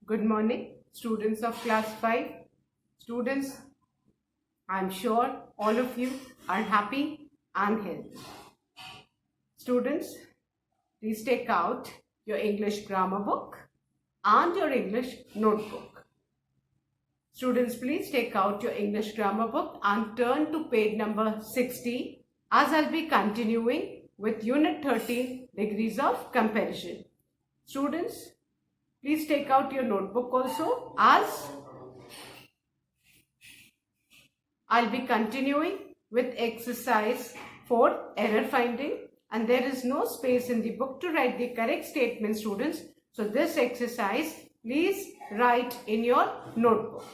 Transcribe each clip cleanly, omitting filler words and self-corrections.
Good morning, students of class 5. Students, I'm sure all of you are happy and healthy. Students, please take out your English grammar book and your English notebook. Students, please take out your English grammar book and turn to page number 60 as I'll be continuing with Unit 13, Degrees of Comparison. Students, please take out your notebook also as I'll be continuing with exercise 4 error finding, and there is no space in the book to write the correct statement, students. So this exercise please write in your notebook.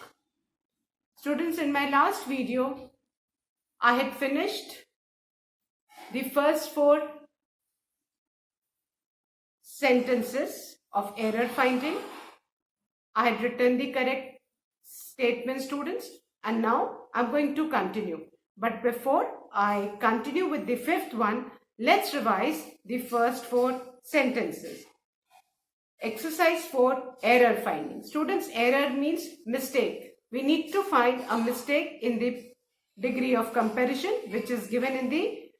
Students, in my last video I had finished the first 4 sentences of error finding. I had written the correct statement, students, and now I'm going to continue. But before I continue with the 5th one, let's revise the first 4 sentences. Exercise 4, error finding. Students, error means mistake. We need to find a mistake in the degree of comparison which is given in the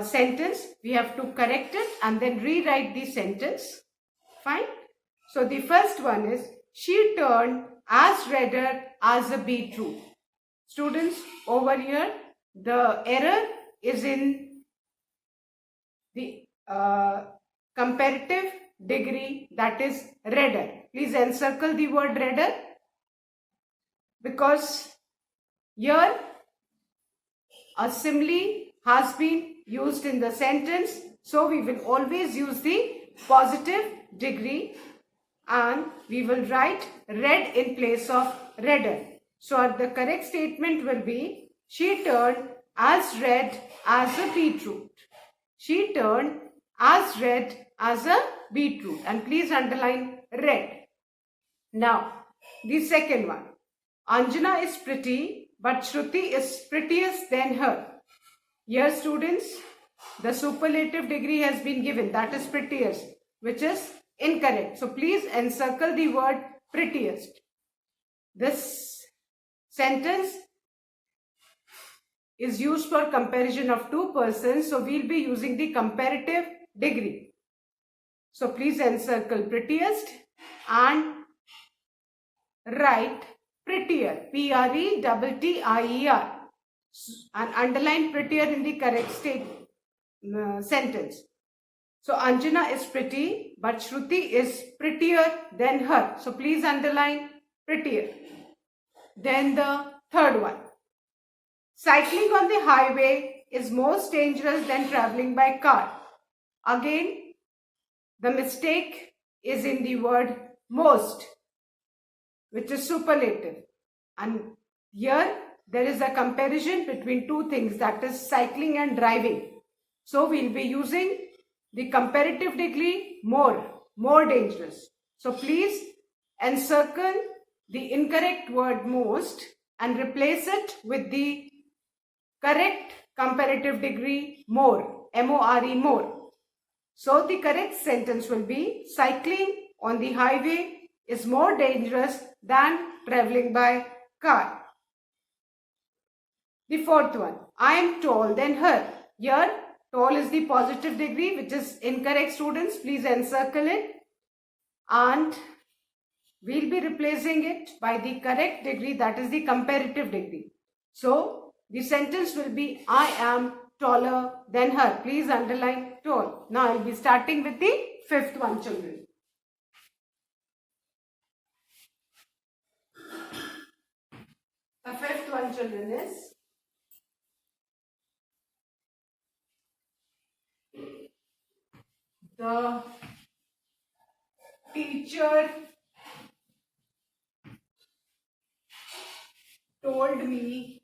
sentence. We have to correct it and then rewrite the sentence. Fine. So the first one is, she turned as redder as a beetroot. Students, over here the error is in the comparative degree, that is redder. Please encircle the word redder, because here a simile has been used in the sentence, so we will always use the positive degree and we will write red in place of redder. So the correct statement will be, she turned as red as a beetroot. She turned as red as a beetroot, and please underline red. Now the second one, Anjana is pretty but Shruti is prettiest than her. Here students, the superlative degree has been given, that is prettiest, which is incorrect. So please encircle the word prettiest. This sentence is used for comparison of 2 persons, so we'll be using the comparative degree. So please encircle prettiest and write prettier, P-R-E-T-T-I-E-R, and underline prettier in the correct sentence. So Anjana is pretty but Shruti is prettier than her. So please underline prettier. Then the third one, cycling on the highway is most dangerous than traveling by car. Again, the mistake is in the word most, which is superlative, and here there is a comparison between 2 things, that is cycling and driving. So we'll be using the comparative degree more dangerous. So please encircle the incorrect word most and replace it with the correct comparative degree more, M-O-R-E, more. So the correct sentence will be, cycling on the highway is more dangerous than traveling by car. The fourth one, I am tall than her. Here tall is the positive degree, which is incorrect, students. Please encircle it and we'll be replacing it by the correct degree, that is the comparative degree. So the sentence will be, I am taller than her. Please underline tall. Now I'll be starting with the 5th one, children. The 5th one, children, is, the teacher told me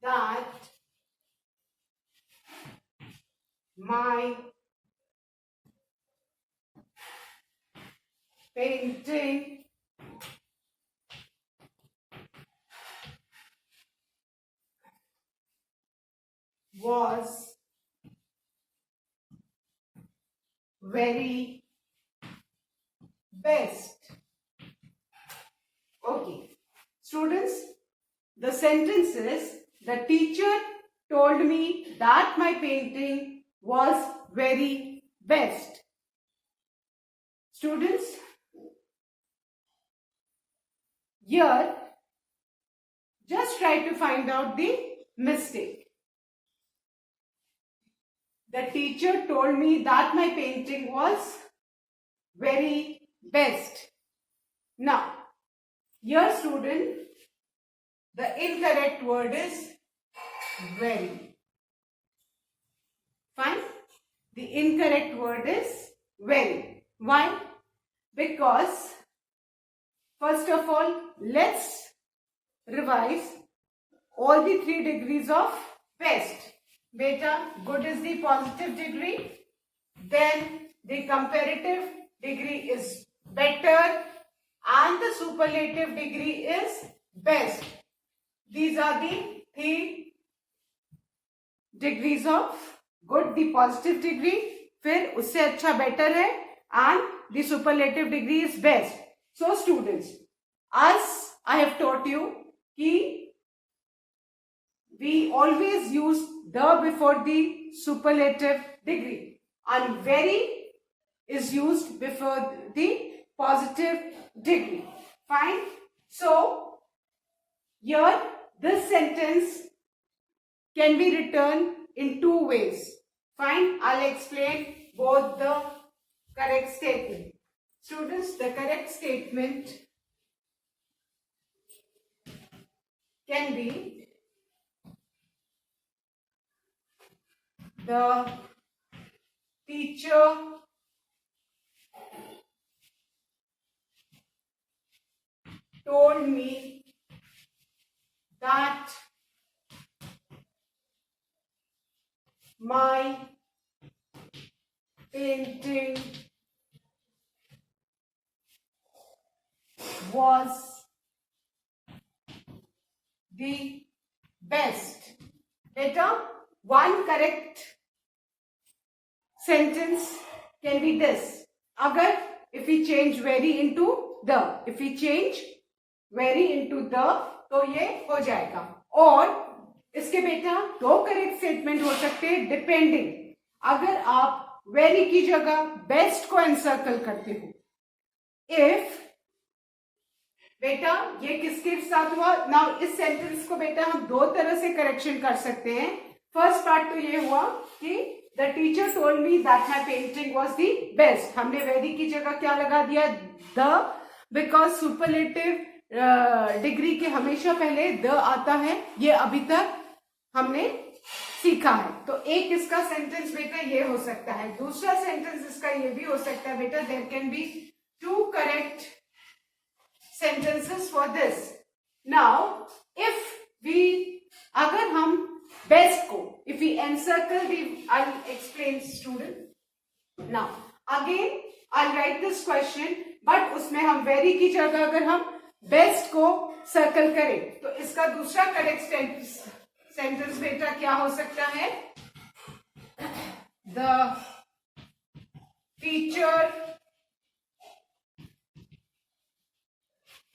that my painting was very best. Okay. Students, the sentence is, the teacher told me that my painting was very best. Students, here just try to find out the mistake. The teacher told me that my painting was very best. Now, here student, the incorrect word is very. Fine? The incorrect word is very. Why? Because, first of all, let's revise all the 3 degrees of best. Beta, good is the positive degree, then the comparative degree is better, and the superlative degree is best. These are the 3 degrees of good, the positive degree, फिर उससे अच्छा better है, and the superlative degree is best. So students, as I have taught you, we always use the before the superlative degree, and very is used before the positive degree. Fine? So, here this sentence can be written in 2 ways. Fine? I'll explain both the correct statement. Students, the correct statement can be, the teacher told me that my painting was the best. Beta, one correct sentence can be this. Agar, if we change very into the, if we change very into the, तो ये हो जाएगा. और इसके बेटा 2 correct statement हो सकते हैं डिपेंडिंग. अगर आप वेरी की जगह बेस्ट को एनसर्कल करते हो, इफ बेटा ये किसके साथ हुआ. नाउ इस सेंटेंस को बेटा हम 2 तरह से करेक्शन कर सकते हैं. फर्स्ट पार्ट तो ये हुआ कि the teacher told me that my painting was the best. हमने वेरी की जगह क्या लगा दिया, द, बिकॉज सुपरलेटिव डिग्री के हमेशा पहले द आता है, ये अभी तक हमने सीखा है. तो एक इसका सेंटेंस बेटा ये हो सकता है. दूसरा सेंटेंस इसका ये भी हो सकता है बेटा, there can be 2 correct sentences for this. Now, if we, अगर हम best को, if we encircle the, I'll explain student. Now, again, I'll write this question, but उसमें हम very की जगह अगर हम best को circle करें, तो इसका दूसरा correct sentence बेटा क्या हो सकता है? The teacher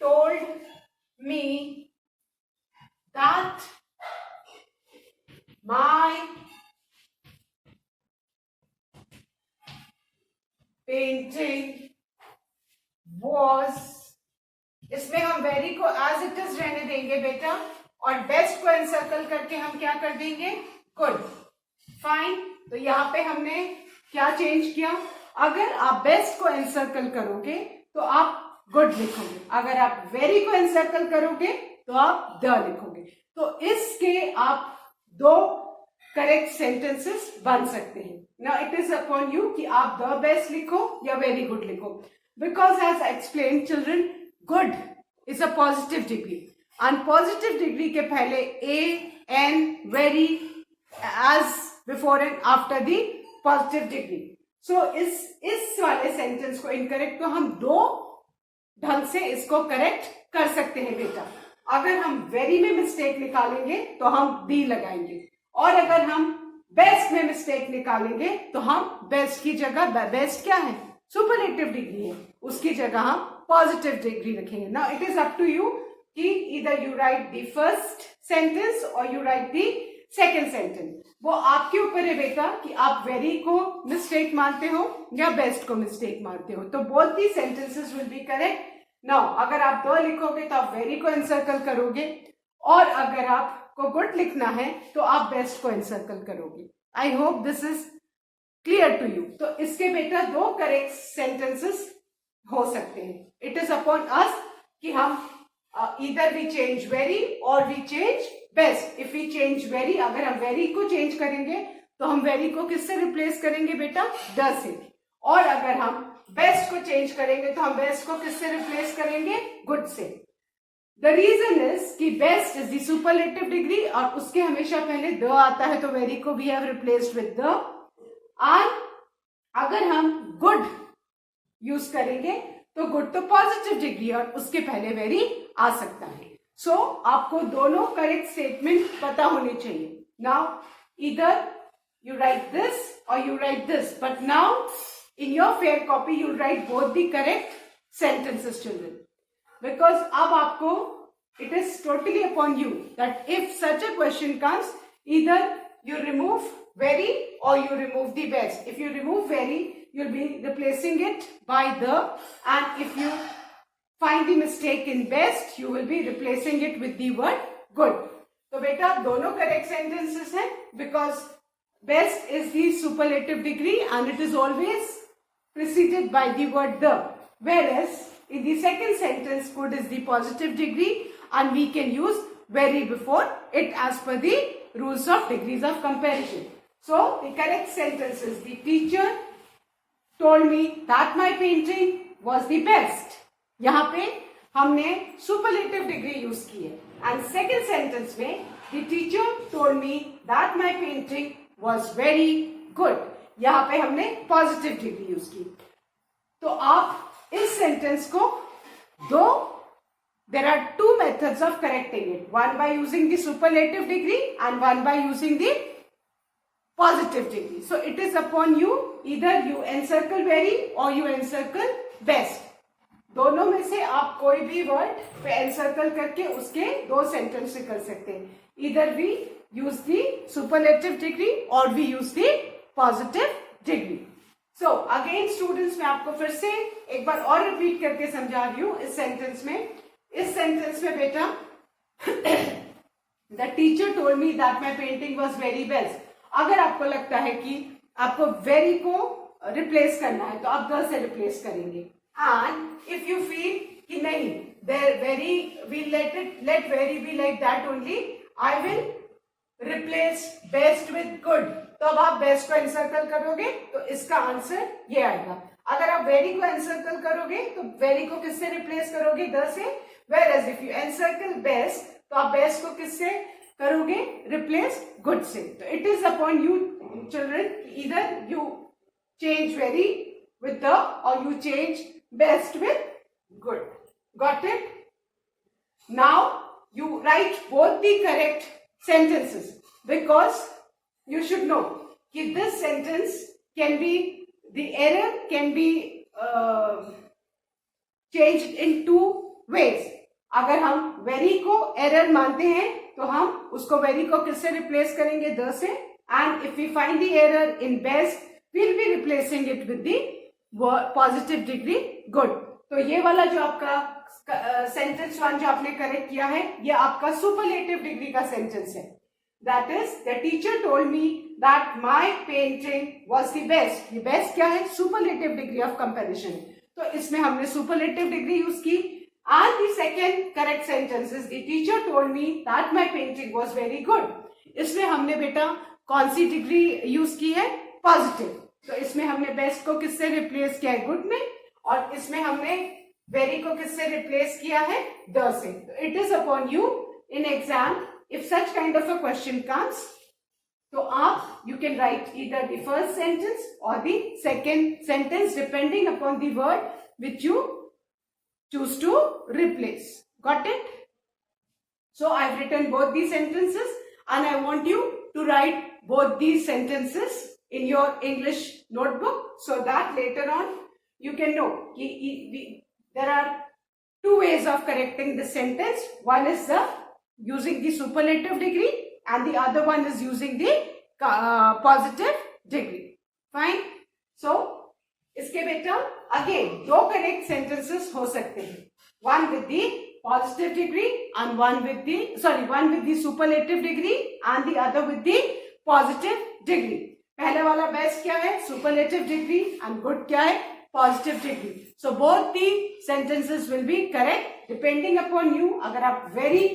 told me that my painting was, इसमें हम वेरी को एज इट इज रहने देंगे बेटा, और बेस्ट को एनसर्कल करके हम क्या कर देंगे, गुड. फाइन. तो यहाँ पे हमने क्या चेंज किया, अगर आप बेस्ट को एनसर्कल करोगे तो आप गुड लिखोगे, अगर आप वेरी को एनसर्कल करोगे तो आप द लिखोगे. तो इसके आप 2 करेक्ट सेंटेंसेस बन सकते हैं. Now it is upon you कि आप द बेस्ट लिखो या वेरी गुड लिखो, because as I explain children, good is a positive degree, and positive degree के पहले a, an, very, as before and after the positive degree. So इस वाले sentence को इनकरेक्ट को हम 2 ढंग से इसको करेक्ट कर सकते हैं बेटा. अगर हम वेरी में मिस्टेक निकालेंगे तो हम दी लगाएंगे, और अगर हम बेस्ट में मिस्टेक निकालेंगे तो हम बेस्ट की जगह, बेस्ट क्या है, सुपरलेटिव डिग्री है, उसकी जगह हम पॉजिटिव डिग्री रखेंगे. Now it is up to you कि इधर you write the first sentence और you write the second sentence. वो आपके ऊपर है बेटा कि आप वेरी को मिस्टेक मानते हो या बेस्ट को मिस्टेक मानते हो. तो both the sentences will be correct. Now अगर आप द लिखोगे तो आप वेरी को एनसर्कल करोगे, और अगर आपको गुड लिखना है तो आप बेस्ट को एनसर्कल करोगे. I hope this is clear to you. तो इसके बेटा दो करेक्ट सेंटेंसेस हो सकते हैं. इट इज अपॉन अस कि हम इधर वी चेंज वेरी और we change best. If we change very, अगर हम वेरी को चेंज करेंगे तो हम वेरी को किससे रिप्लेस करेंगे बेटा, द से. और अगर हम बेस्ट को चेंज करेंगे तो हम बेस्ट को किससे रिप्लेस करेंगे, गुड से. द रीजन इज कि best is the superlative degree और उसके हमेशा पहले द आता है, तो वेरी को we have replaced with the. और अगर हम गुड यूज करेंगे तो गुड तो पॉजिटिव डिग्री और उसके पहले वेरी आ सकता है. सो आपको दोनों करेक्ट स्टेटमेंट पता होने चाहिए. नाउ इधर यू राइट दिस और you right this, but now in your fair copy you right both the correct sentences children, because अब आपको it is totally upon you that if such a question comes either you remove very or you remove the best. If you remove very, you'll be replacing it by the, and if you find the mistake in best, you will be replacing it with the word good. तो बेटा दोनों correct sentences हैं because best is the superlative degree and it is always preceded by the word the, whereas in the second sentence good is the positive degree and we can use very before it as per the rules of degrees of comparison. So the correct sentence is the teacher told me that my painting was the best. यहाँ पे हमने superlative degree use की है. And second sentence में the teacher told me that my painting was very good. यहाँ पे हमने positive degree use की. तो आप इस sentence को दो, there are two methods of correcting it. One by using the superlative degree and one by using the positive degree. So it is upon you, either you encircle very or you encircle best. दोनों में से आप कोई भी word पे encircle करके उसके दो सेंटेंस कर सकते हैं. Either we use the superlative degree or we use the positive degree. So again students, मैं आपको फिर से एक बार और रिपीट करके समझा रही हूँ इस सेंटेंस में. इस सेंटेंस में बेटा the teacher told me that my painting was very best. अगर आपको लगता है कि आपको वेरी को रिप्लेस करना है तो आप द से रिप्लेस करेंगे. एंड इफ यू फील कि नहीं there very we let very be like that only, I will replace best with good, तो अब आप बेस्ट को एनसर्कल करोगे तो इसका आंसर ये आएगा. अगर आप वेरी को एनसर्कल करोगे तो वेरी को किससे रिप्लेस करोगे, द से. Whereas if you encircle best, तो आप best को किससे करोगे, replace good से. तो it is upon you children, either you change very with the or you change best with good. Got it? Now you write both the correct sentences because you should know कि this sentence can be, the error can be changed in two ways. अगर हम very को error मानते हैं तो हम उसको very को किससे रिप्लेस करेंगे, द से. And if we find the error in best will be replacing it with the positive degree good. तो ये वाला जो आपका सेंटेंस वन जो आपने करेक्ट किया है ये आपका सुपरलेटिव डिग्री का सेंटेंस है. That is the teacher told me that my painting was the best. ये बेस्ट क्या है, सुपरलेटिव डिग्री ऑफ कंपेरिजन. तो इसमें हमने सुपरलेटिव डिग्री यूज की. And the second correct sentence is the teacher told me that my painting was very good. इसमें हमने बेटा कौन सी डिग्री यूज की है, पॉजिटिव. तो इसमें हमने बेस्ट को किससे रिप्लेस किया है, गुड में, और इसमें हमने वेरी को किससे रिप्लेस किया है, द से. तो it is upon you in exam if such kind of a question comes, तो आप you can write either the first sentence और the second sentence depending upon the word which you choose to replace. Got it? So I've written both these sentences and I want you to write both these sentences in your English notebook so that later on you can know there are two ways of correcting the sentence. One is using the superlative degree and the other one is using the positive degree. Fine. So इसके बेटा again दो correct sentences हो सकते हैं. One with the positive degree and one with the superlative degree and the other with the positive degree. पहले वाला best क्या है? Superlative degree and good क्या है? Positive degree. So both the sentences will be correct depending upon you. अगर आप very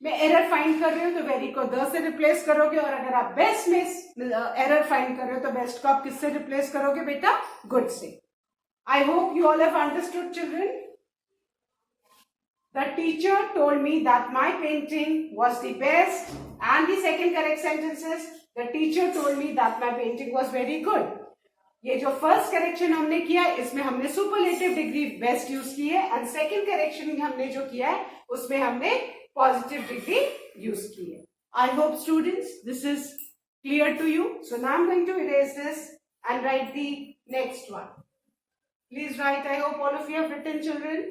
में error find कर रहे हो तो वेरी को द से रिप्लेस करोगे और अगर आप बेस्ट में एरर फाइंड कर रहे हो तो बेस्ट को आप किससे रिप्लेस करोगे बेटा? गुड से. I hope you all have understood children. The teacher told me that my painting was the best and the second correct sentences the teacher told me that my painting was very good. ये जो first correction हमने किया इसमें हमने superlative degree best use की है and second correction हमने जो किया है उसमें हमने positive degree use की है. I hope students this is clear to you. So now I'm going to erase this and write the next one. Please write. I hope all of you have written, children.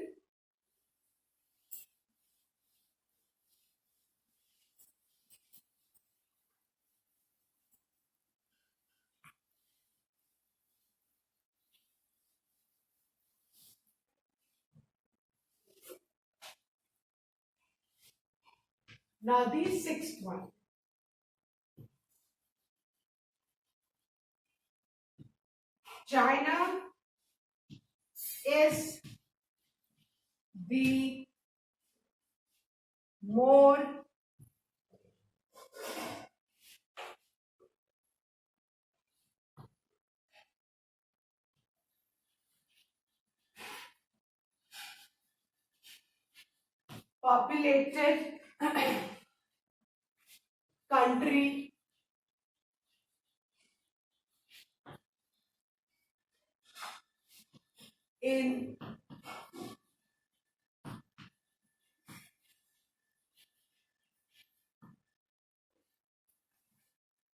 Now the sixth one. China is the more populated country in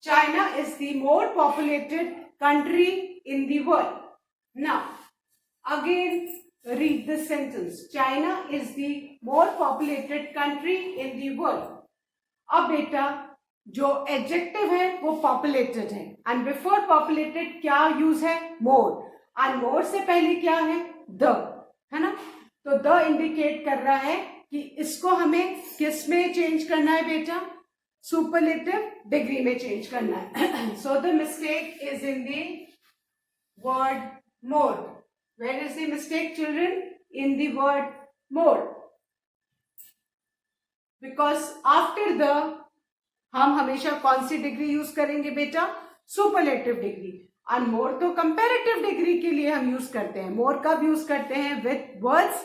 China is the more populated country in the world. Now again read this sentence. China is the more populated country in the world. अब बेटा जो adjective है वो populated है and before populated क्या use है? मोर. And more से पहले क्या है? द, है ना? तो द इंडिकेट कर रहा है कि इसको हमें किस में चेंज करना है बेटा? सुपरलेटिव डिग्री में चेंज करना है. So the mistake is in the word more. Where is the mistake children? In the word more. Because after the हम हमेशा कौन सी डिग्री यूज करेंगे बेटा? Superlative degree. और मोर तो कंपैरेटिव डिग्री के लिए हम यूज करते हैं. मोर कब यूज करते हैं? With words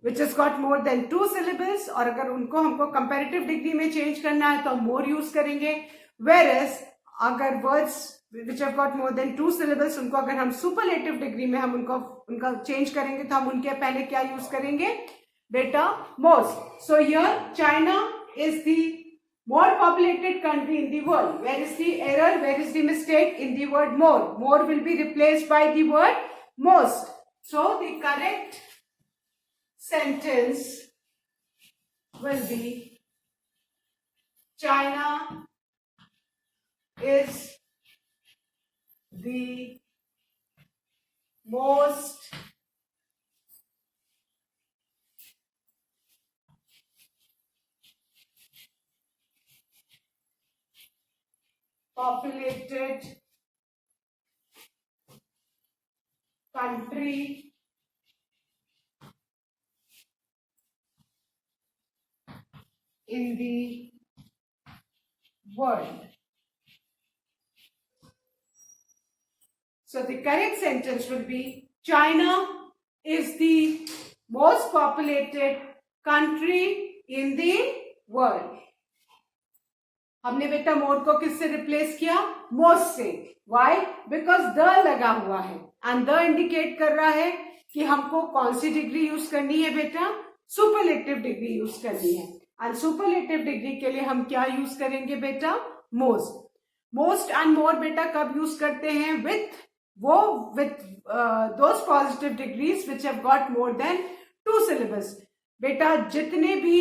which is got more than 2 syllables. और अगर उनको हमको कंपैरेटिव डिग्री में चेंज करना है तो हम मोर यूज करेंगे. वेयरएज अगर words which have got more than 2 syllables उनको अगर हम सुपरलेटिव डिग्री में हम उनका चेंज करेंगे तो हम उनके पहले क्या यूज करेंगे बेटा? most. So here China is the more populated country in the world. Where is the error? Where is the mistake? In the word more. More will be replaced by the word most. So the correct sentence will be China is the most populated country in the world. So the correct sentence will be China is the most populated country in the world. हमने बेटा मोर को किससे replace किया? Most से. Y? Because the लगा हुआ है and the indicate कर रहा है कि हमको कौन सी डिग्री यूज करनी है बेटा? सुपरलेटिव डिग्री यूज करनी है. एंड सुपरलेटिव डिग्री के लिए हम क्या यूज करेंगे बेटा? मोस्ट. मोस्ट एंड मोर बेटा कब यूज करते हैं? With those positive degrees which have got more than 2 syllables. बेटा जितने भी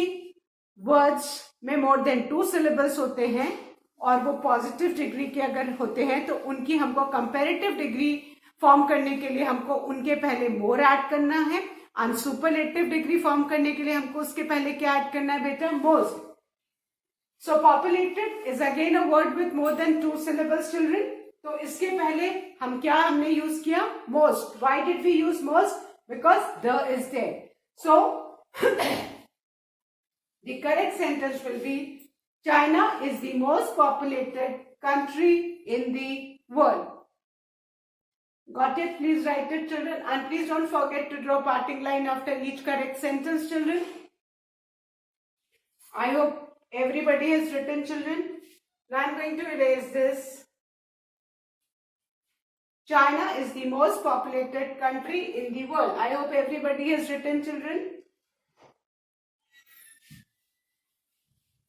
वर्ड्स में मोर देन 2 syllables होते हैं और वो पॉजिटिव डिग्री के अगर होते हैं तो उनकी हमको कंपेरेटिव डिग्री फॉर्म करने के लिए हमको उनके पहले मोर ऐड करना है, और सुपरलेटिव डिग्री फॉर्म करने के लिए हमको उसके पहले क्या ऐड करना है बेटा? Most. So populated is again a word with more than 2 syllables, children. तो इसके पहले हमने यूज किया most. Why did we use most? Because the is there. So the correct sentence will be China is the most populated country in the world. Got it? Please write it, children, and please don't forget to draw parting line after each correct sentence, children. I hope everybody has written, children. Now I'm going to erase this. China is the most populated country in the world. I hope everybody has written, children.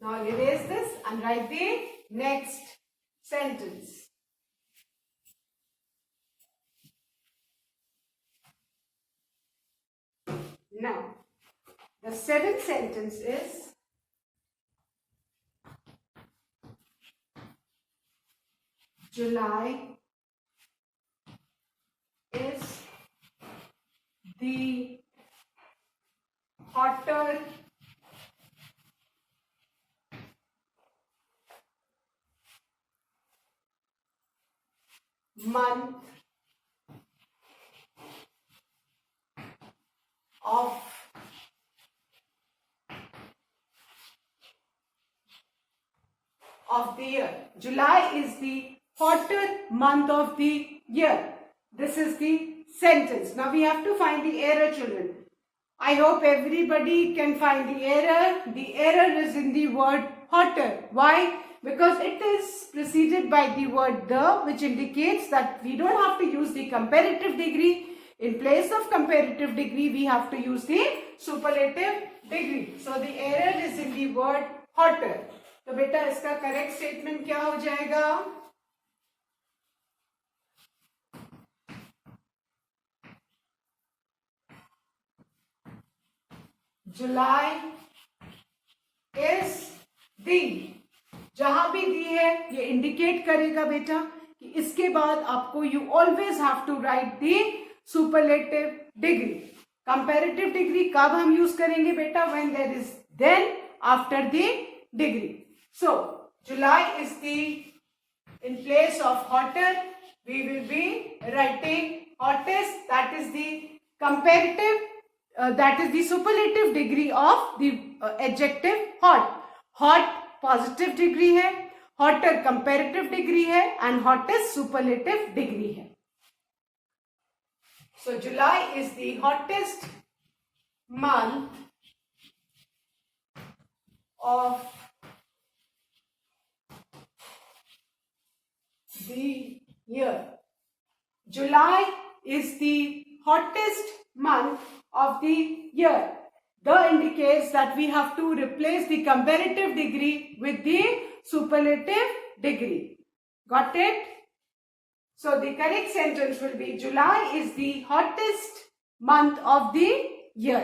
Now I'll erase this and write the next sentence. Now, the 7th sentence is July is the hotter month of the year. July is the hotter month of the year. This is the sentence. Now we have to find the error, children. I hope everybody can find the error. The error is in the word hotter. Why? Because it is preceded by the word the, which indicates that we don't have to use the comparative degree. In place of comparative degree, we have to use the superlative degree. So the error is in the word hotter. तो बेटा इसका correct statement क्या हो जाएगा? जुलाई is the. जहां भी दी है ये इंडिकेट करेगा बेटा कि इसके बाद आपको you always have to write the superlative degree. Comparative degree कब हम यूज करेंगे बेटा? When there is than after the degree. So July is in place of hotter, we will be writing hottest. That is the comparative, that is the superlative degree of the adjective hot. Hot positive degree है, hotter comparative degree है, and hottest superlative degree है. So July is the hottest month of the year. July is the hottest month of the year. The indicates that we have to replace the comparative degree with the superlative degree. Got it? So the correct sentence will be July is the hottest month of the year.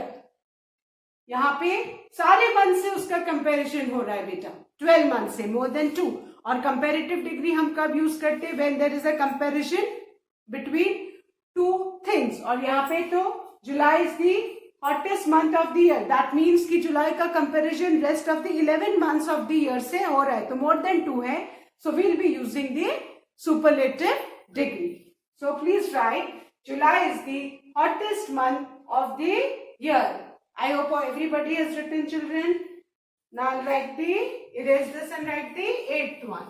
यहाँ पे सारे month से उसका comparison हो रहा है बेटा, 12 month से, मोर देन 2. और कंपैरेटिव डिग्री हम कब यूज करते हैं? When there is a comparison between 2 things. और यहाँ पे तो July is the hottest month of the year. That means कि जुलाई का comparison rest of the 11 months of the year से हो रहा है, तो मोर देन 2 है. So we will be using the superlative degree. So please write July is the hottest month of the year. I hope everybody has written, children. Now I'll erase this and write the 8th one.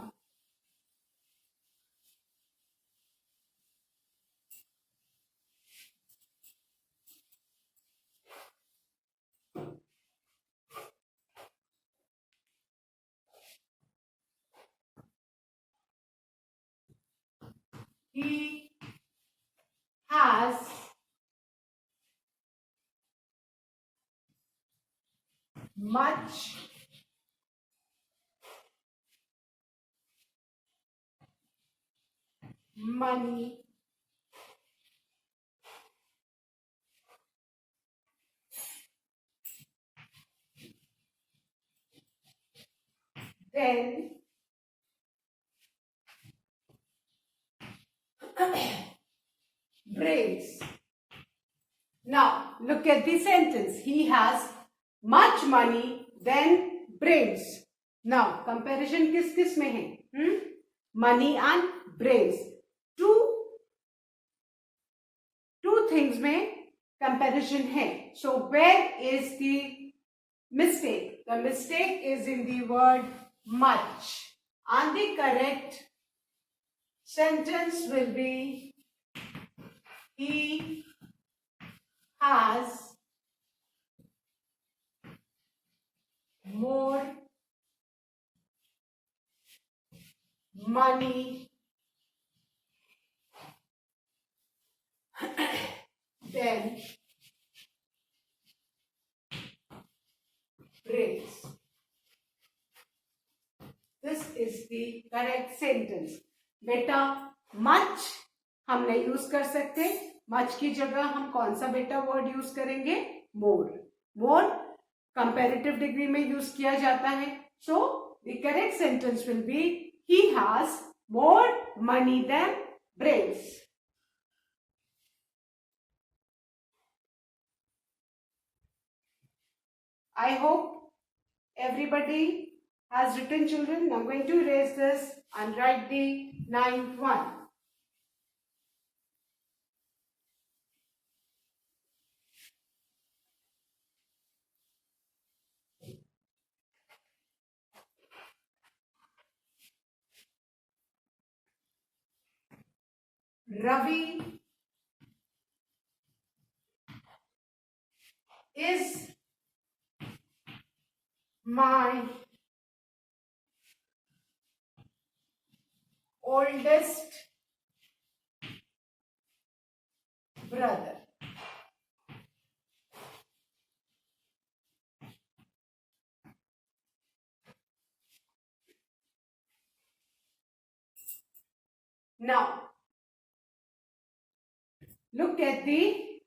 He has much money, then brains. Now, look at the sentence. He has much money than brains. Now, comparison किस किस में है? Money and brains. Two things में comparison है. So, where is the mistake? The mistake is in the word much. And the correct sentence will be he has more money than brains. This is the correct sentence. बेटा much हम नहीं use कर सकते. much की जगह हम कौन सा बेटा वर्ड यूज करेंगे? more. more comparative degree में यूज किया जाता है. So the correct sentence will be he has more money than brains. I hope everybody has written, children. I'm going to erase this and write the ninth one. Ravi is my oldest brother. Now, look at the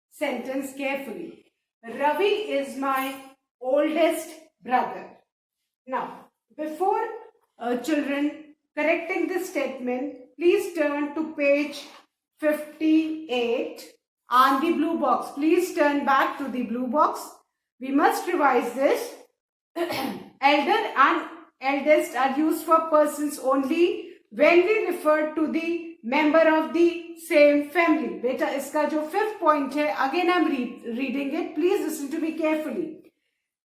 sentence carefully. Ravi is my oldest brother. Now, before children correcting this statement, please turn to page 58 and the blue box. Please turn back to the blue box. We must revise this. Elder and eldest are used for persons only when we refer to the member of the same family. Beta, iska jo fifth point hai, again I am reading it. Please listen to me carefully.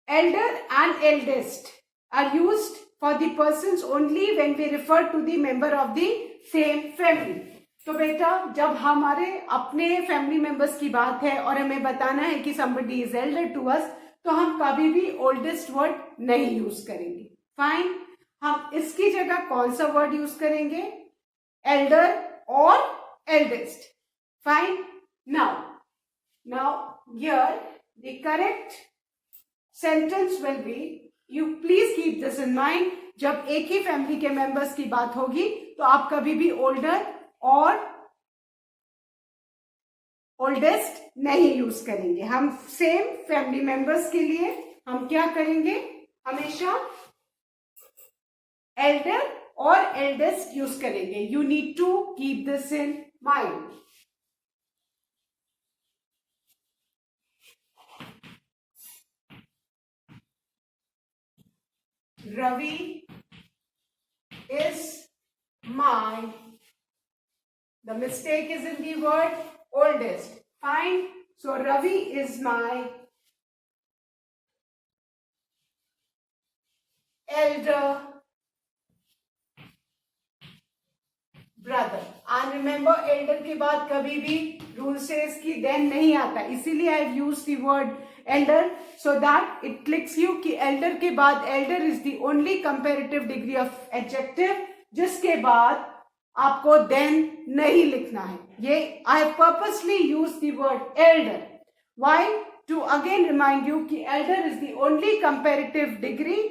Elder and eldest are used for the persons only when we refer to the member of the same family. तो बेटा जब हमारे अपने family members की बात है और हमें बताना है कि somebody is elder to us, तो हम कभी भी oldest वर्ड नहीं यूज करेंगे. फाइन. हम इसकी जगह कौन सा वर्ड यूज करेंगे? एल्डर और eldest. Fine. Now here the correct sentence will be, you please keep this in mind, जब एक ही फैमिली के मेंबर्स की बात होगी तो आप कभी भी ओल्डर और ओल्डेस्ट नहीं यूज करेंगे. हम सेम फैमिली मेंबर्स के लिए हम क्या करेंगे? हमेशा एल्डर और एल्डेस्ट यूज करेंगे. You need to keep this in mind. Ravi is my, the mistake is in the word oldest. Fine. So Ravi is my elder brother. And remember, elder के बाद कभी भी rule says कि then नहीं आता. इसीलिए I have used the word elder so that it clicks you कि elder के बाद elder is the only comparative degree of adjective जिसके बाद आपको then नहीं लिखना है. ये I have purposely used the word elder. Why? To again remind you कि elder is the only comparative degree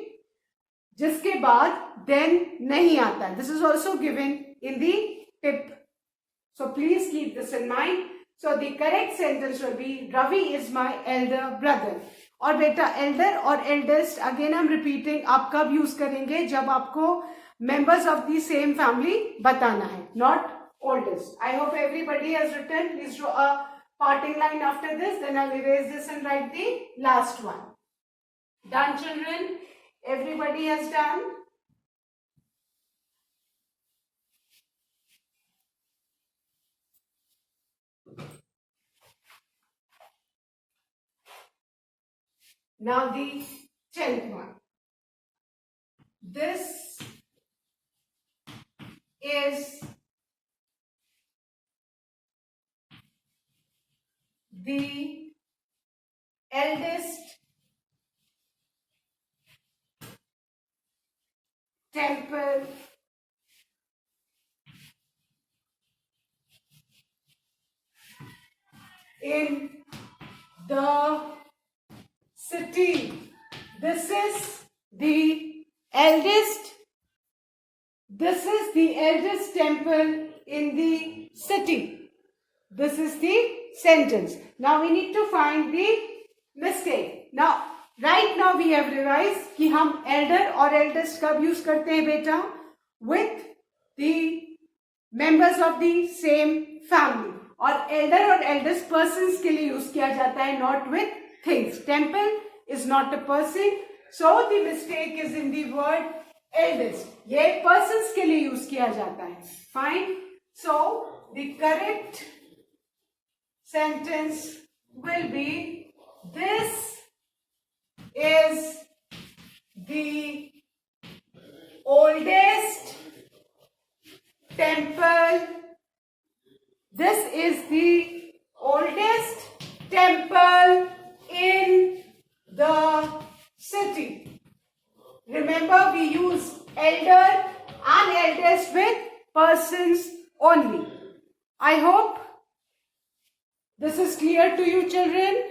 जिसके बाद then नहीं आता. This is also given in the tip. So please keep this in mind. So the correct sentence will be Ravi is my elder brother. और बेटा elder और eldest again I'm repeating, आप कब use करेंगे? जब आपको members of the same family बताना है, not oldest. I hope everybody has written. Please draw a parting line after this. Then I'll erase this and write the last one. Done, children? Everybody has done? Now the 10th one. This is the eldest temple in the city. This is the eldest temple in the city. This is the sentence. Now we need to find the mistake. Now right now we have realized कि हम elder और eldest कब use करते हैं बेटा? With the members of the same family. और elder और eldest persons के लिए use किया जाता है, not with things. Temple is not a person, so the mistake is in the word eldest. ये persons के लिए use किया जाता है. Fine. So the correct sentence will be, this is the oldest temple. This is the oldest temple in the city. Remember, we use elder and eldest with persons only. I hope this is clear to you, children.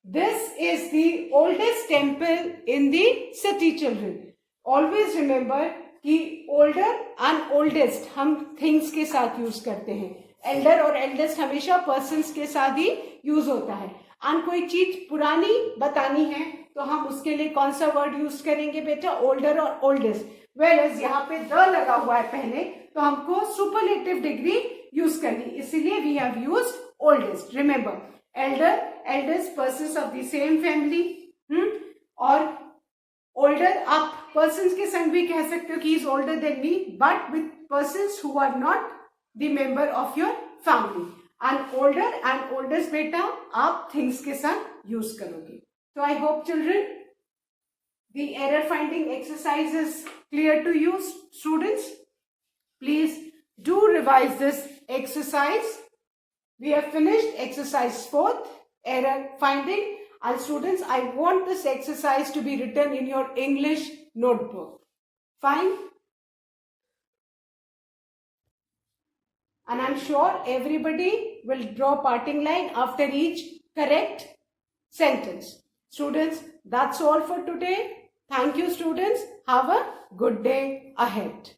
This is the oldest temple in the city, children. Always remember कि older and oldest हम things के साथ use करते हैं. Elder और eldest हमेशा persons के साथ ही use होता है. और कोई चीज पुरानी बतानी है तो हम उसके लिए कौन सा वर्ड यूज करेंगे बेटा? ओल्डर और ओल्डेस्ट. वेयर यहाँ पे द लगा हुआ है पहले, तो हमको सुपरलेटिव डिग्री यूज करनी, इसीलिए we have used oldest. Remember, elder, eldest persons of the same family. और ओल्डर आप पर्सन्स के संग भी कह सकते हो कि is older than me, but with persons who are not the member of your family. And older and oldest बेटा आप थिंग्स के साथ यूज करोगे. So I hope, children, the error finding exercise is clear to you, students. Please do revise this exercise. We have finished exercise 4th, error finding. And students, I want this exercise to be written in your English notebook. Fine? And I'm sure everybody will draw parting line after each correct sentence. Students, that's all for today. Thank you, students. Have a good day ahead.